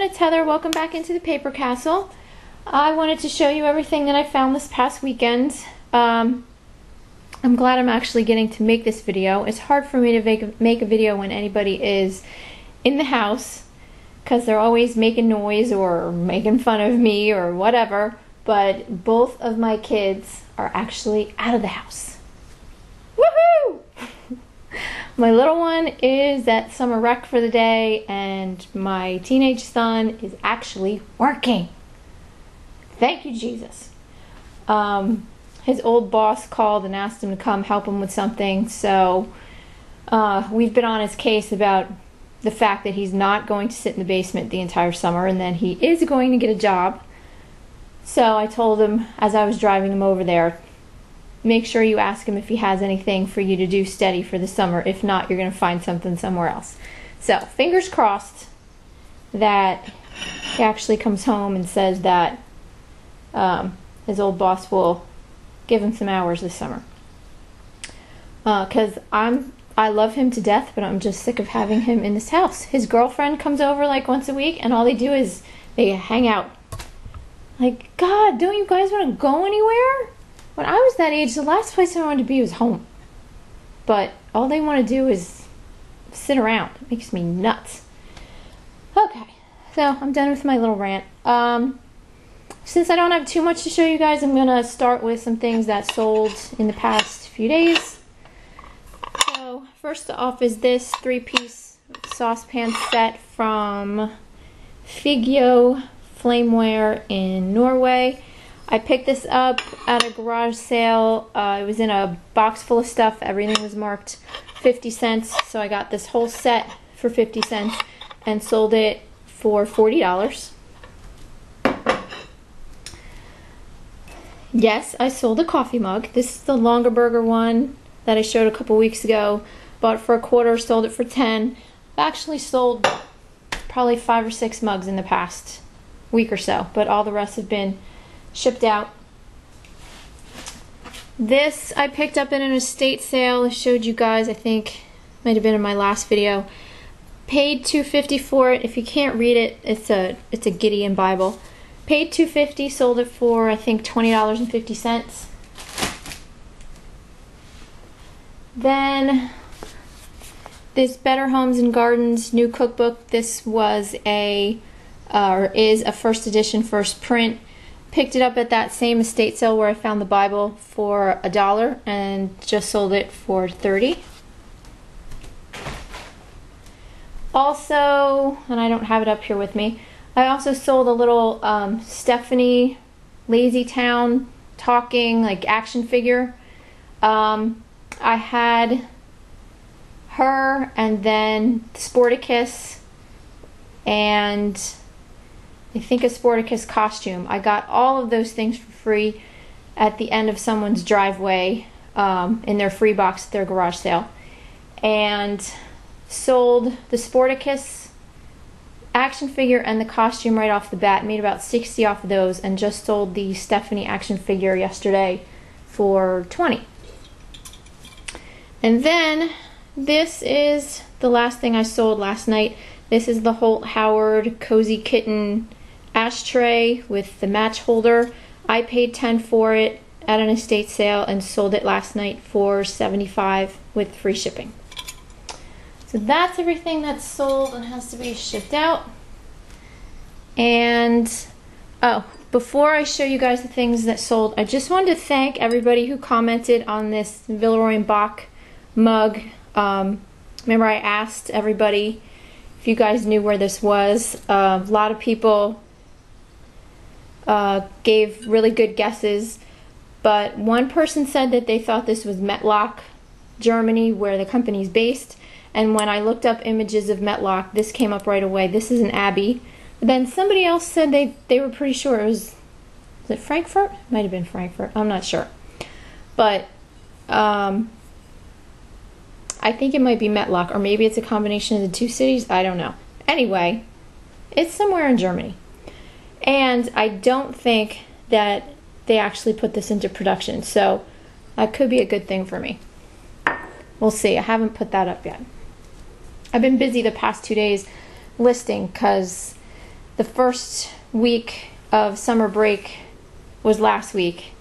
it's Heather. Welcome back into the Paper Castle. I wanted to show you everything that I found this past weekend. I'm glad I'm actually getting to make this video. It's hard for me to make a video when anybody is in the house because they're always making noise or making fun of me or whatever, but both of my kids are actually out of the house. Woohoo! My little one is at summer rec for the day, and my teenage son is actually working. Thank you, Jesus. His old boss called and asked him to come help him with something, so we've been on his case about the fact that he's not going to sit in the basement the entire summer, and then he is going to get a job. So I told him as I was driving him over there, make sure you ask him if he has anything for you to do steady for the summer. If not, you're going to find something somewhere else. So, fingers crossed that he actually comes home and says that his old boss will give him some hours this summer. Because I love him to death, but I'm just sick of having him in this house. His girlfriend comes over like once a week, and all they do is they hang out. Like, God, don't you guys want to go anywhere? When I was that age, the last place I wanted to be was home. But all they want to do is sit around. It makes me nuts. Okay, so I'm done with my little rant. Since I don't have too much to show you guys, I'm going to start with some things that sold in the past few days. So, first off is this 3-piece saucepan set from Figgjo Flameware in Norway. I picked this up at a garage sale. It was in a box full of stuff. Everything was marked 50 cents. So I got this whole set for 50 cents and sold it for $40. Yes, I sold a coffee mug. This is the Longaberger one that I showed a couple weeks ago. Bought it for $25, sold it for 10. I actually sold probably 5 or 6 mugs in the past week or so, but all the rest have been shipped out. This I picked up in an estate sale. I showed you guys, I think might have been in my last video. Paid $2.50 for it. If you can't read it, it's a Gideon Bible. Paid $2.50, sold it for I think $20.50. Then this Better Homes and Gardens new cookbook. This was is a first edition, first print. Picked it up at that same estate sale where I found the Bible for $1 and just sold it for $30. Also, and I don't have it up here with me, I also sold a little Stephanie Lazy Town talking like action figure. I had her and then Sporticus and I think a Sporticus costume. I got all of those things for free at the end of someone's driveway in their free box at their garage sale. And sold the Sporticus action figure and the costume right off the bat. Made about 60 off of those and just sold the Stephanie action figure yesterday for $20. And then this is the last thing I sold last night. This is the Holt Howard Cozy Kitten ashtray with the match holder. I paid $10 for it at an estate sale and sold it last night for $75 with free shipping. So that's everything that's sold and has to be shipped out. And before I show you guys the things that sold, I just wanted to thank everybody who commented on this Villeroy & Boch mug. Remember I asked everybody if you guys knew where this was. A lot of people gave really good guesses, but one person said that they thought this was Metlock, Germany, where the company's based. And when I looked up images of Metlock, this came up right away. This is an Abbey. But then somebody else said they were pretty sure it was it Frankfurt? Might have been Frankfurt. I'm not sure. But I think it might be Metlock, or maybe it's a combination of the two cities. I don't know. Anyway, it's somewhere in Germany. And I don't think that they actually put this into production, so that could be a good thing for me. We'll see. I haven't put that up yet. I've been busy the past 2 days listing because the first week of summer break was last week,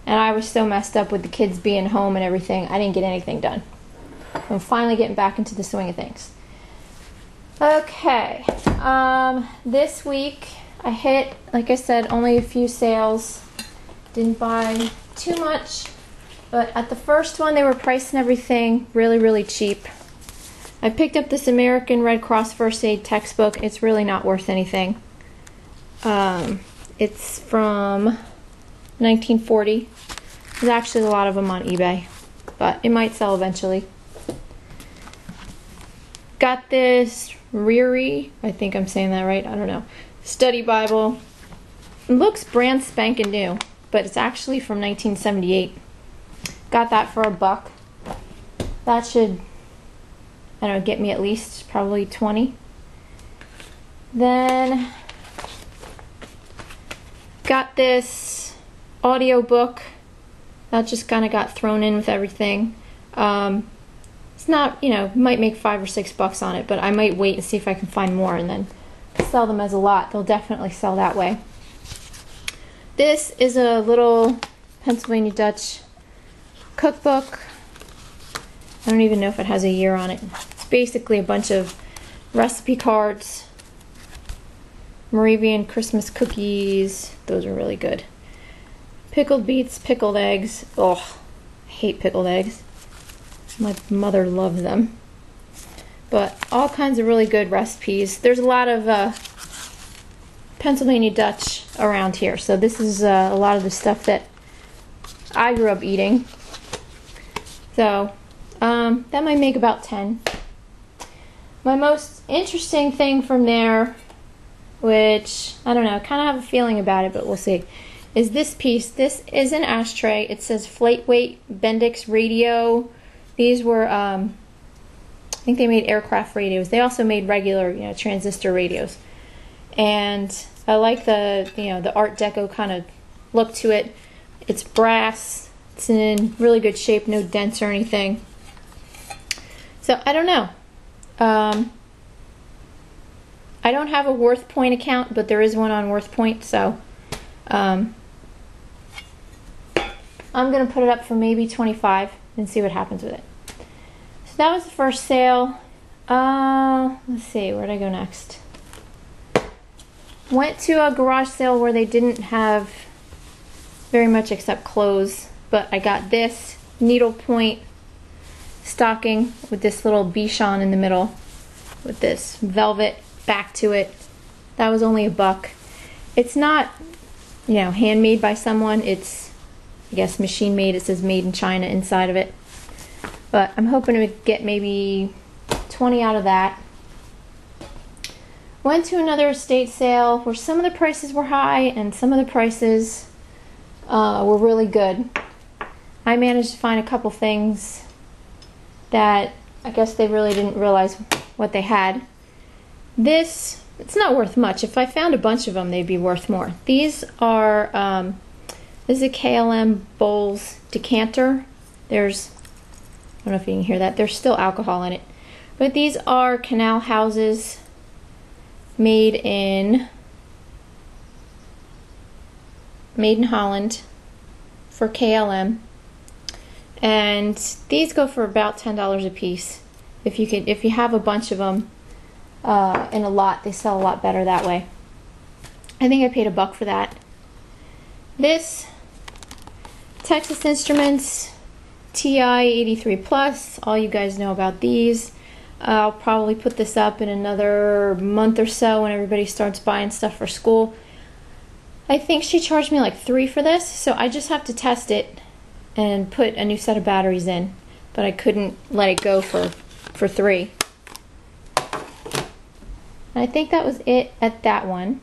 and I was so messed up with the kids being home and everything, I didn't get anything done. I'm finally getting back into the swing of things. Okay, this week I hit, like I said, only a few sales. Didn't buy too much, but at the first one they were pricing everything really, really cheap. I picked up this American Red Cross First Aid textbook. It's really not worth anything. It's from 1940. There's actually a lot of them on eBay, but it might sell eventually. Got this Ryrie, I think I'm saying that right, I don't know, study Bible. It looks brand spanking new, but it's actually from 1978. Got that for $1. That should, I don't know, get me at least probably 20. Then got this audio book that just kind of got thrown in with everything. It's not, you know, might make $5 or $6 on it, but I might wait and see if I can find more and then sell them as a lot. They'll definitely sell that way. This is a little Pennsylvania Dutch cookbook. I don't even know if it has a year on it. It's basically a bunch of recipe cards. Moravian Christmas cookies. Those are really good. Pickled beets, pickled eggs. Oh, I hate pickled eggs. My mother loves them. But all kinds of really good recipes. There's a lot of Pennsylvania Dutch around here. So this is a lot of the stuff that I grew up eating. So that might make about 10. My most interesting thing from there, which I don't know, kind of have a feeling about it, but we'll see, is this piece. This is an ashtray. It says Flightweight Bendix radio. These were, I think they made aircraft radios. They also made regular, you know, transistor radios. And I like the, you know, the Art Deco kind of look to it. It's brass. It's in really good shape, no dents or anything. So I don't know. I don't have a WorthPoint account, but there is one on WorthPoint, so I'm gonna put it up for maybe 25 and see what happens with it. So that was the first sale. Let's see, where'd I go next? Went to a garage sale where they didn't have very much except clothes, but I got this needlepoint stocking with this little bichon in the middle with this velvet back to it. That was only $1. It's not, you know, handmade by someone. It's, I guess, machine made. It says made in China inside of it. But I'm hoping to get maybe 20 out of that. Went to another estate sale where some of the prices were high and some of the prices were really good. I managed to find a couple things that I guess they really didn't realize what they had. This, it's not worth much. If I found a bunch of them, they'd be worth more. These are, this is a KLM Bowls decanter. There's, I don't know if you can hear that, there's still alcohol in it. But these are canal houses made in Holland for KLM. And these go for about $10 a piece. If you have a bunch of them in a lot, they sell a lot better that way. I think I paid $1 for that. This Texas Instruments TI-83 Plus, all you guys know about these. I'll probably put this up in another month or so when everybody starts buying stuff for school. I think she charged me like $3 for this, so I just have to test it and put a new set of batteries in, but I couldn't let it go for $3. And I think that was it at that one.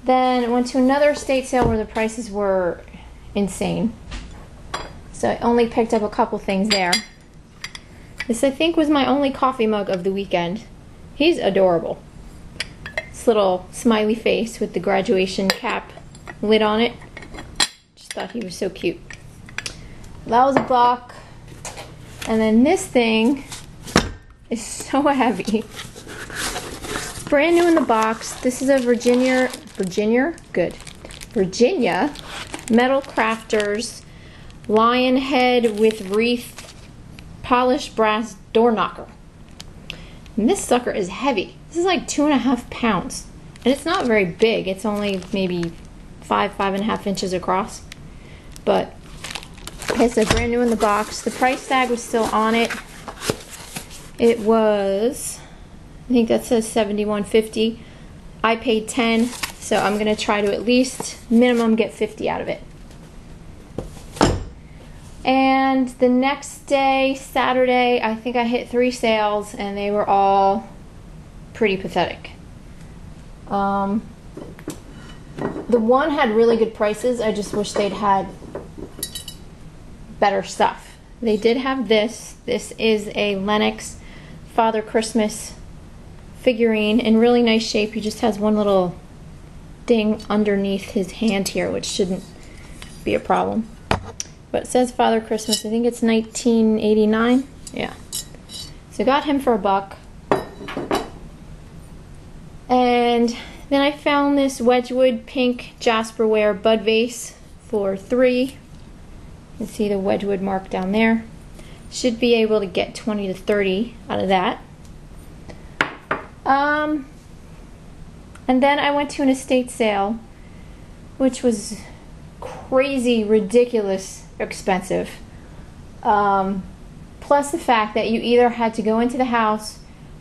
Then I went to another estate sale where the prices were insane. So I only picked up a couple things there. This, I think, was my only coffee mug of the weekend. He's adorable. This little smiley face with the graduation cap lid on it. Just thought he was so cute. That was $1. And then this thing is so heavy. It's brand new in the box. This is a Virginia Metal Crafters lion head with wreath polished brass door knocker. And this sucker is heavy. This is like 2.5 pounds. And it's not very big. It's only maybe 5.5 inches across. But it's a brand new in the box. The price tag was still on it. It was, I think that says $71.50. I paid $10, so I'm gonna try to at least minimum get $50 out of it. And the next day, Saturday, I think I hit 3 sales and they were all pretty pathetic. The one had really good prices. I just wish they'd had better stuff. They did have this. This is a Lennox Father Christmas figurine in really nice shape. He just has one little ding underneath his hand here, which shouldn't be a problem. But it says Father Christmas. I think it's 1989. Yeah. So I got him for $1. And then I found this Wedgwood pink Jasperware bud vase for $3. You can see the Wedgwood mark down there. Should be able to get 20 to 30 out of that. And then I went to an estate sale, which was crazy, ridiculous expensive. Plus the fact that you either had to go into the house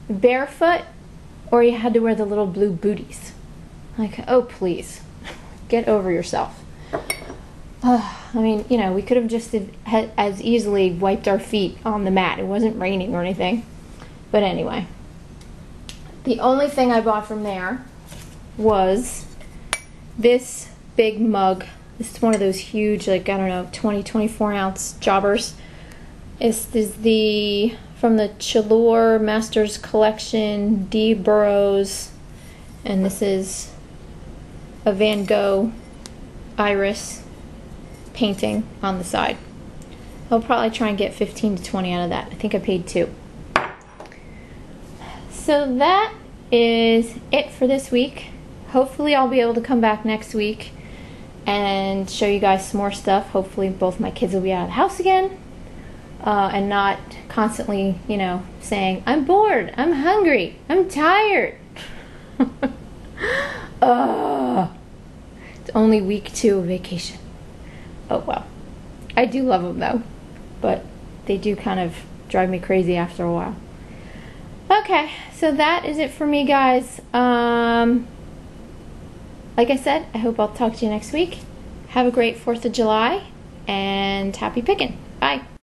barefoot or you had to wear the little blue booties. Like, oh please, get over yourself. I mean, you know, we could have just had as easily wiped our feet on the mat. It wasn't raining or anything. But anyway, the only thing I bought from there was this big mug. This is one of those huge, like, I don't know, 24 ounce jobbers. This is from the Chaleur Masters Collection, D. Burroughs, and this is a Van Gogh iris painting on the side. I'll probably try and get 15 to 20 out of that. I think I paid $2. So that is it for this week. Hopefully I'll be able to come back next week and show you guys some more stuff. Hopefully both my kids will be out of the house again and not constantly, you know, saying, I'm bored, I'm hungry, I'm tired. It's only week 2 of vacation. Oh well. I do love them though, but they do kind of drive me crazy after a while. Okay, so that is it for me, guys. Like I said, I hope I'll talk to you next week. Have a great 4th of July, and happy picking. Bye.